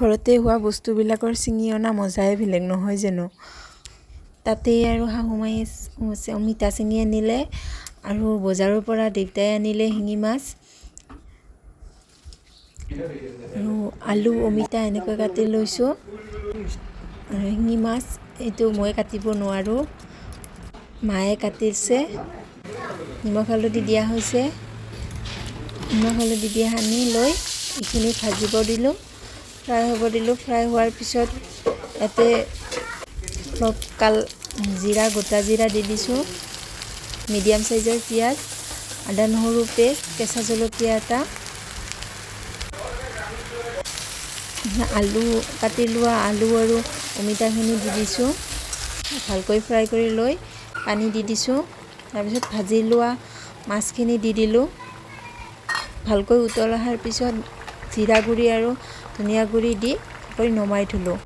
ঘৰতে হোৱা বস্তুবিলাকৰ ছিঙি অনা মজাই বেলেগ নহয় জানো। তাতেই আৰু শাহুমায়ে অমিতা ছিঙি আনিলে আৰু বজাৰৰ পৰা দেউতাই আনিলে শিঙি মাছ আৰু আলু অমিতা এনেকৈ কাটি লৈছোঁ। আৰু শিঙি মাছ এইটো মই কাটিব নোৱাৰোঁ, মায়ে কাটিছে। নিমখ হালধি দিয়া হৈছে, নিমখ হালধি দি সানি লৈ এইখিনি ভাজিব দিলোঁ, ফ্ৰাই হ'ব দিলোঁ। ফ্ৰাই হোৱাৰ পিছত ইয়াতে অলপ গোটা জিৰা দি দিছোঁ, মিডিয়াম চাইজৰ পিঁয়াজ, আদা নহৰু পেষ্ট, কেঁচা জলকীয়া এটা, আলু কাটি লোৱা আলু আৰু অমিতাখিনি দি দিছোঁ। ভালকৈ ফ্ৰাই কৰি লৈ পানী দি দিছোঁ। তাৰপিছত ভাজি লোৱা মাছখিনি দি দিলোঁ। ভালকৈ উতল অহাৰ পিছত জিৰা গুড়ি আৰু ধনিয়া গুড়ি দি নমাই থলোঁ।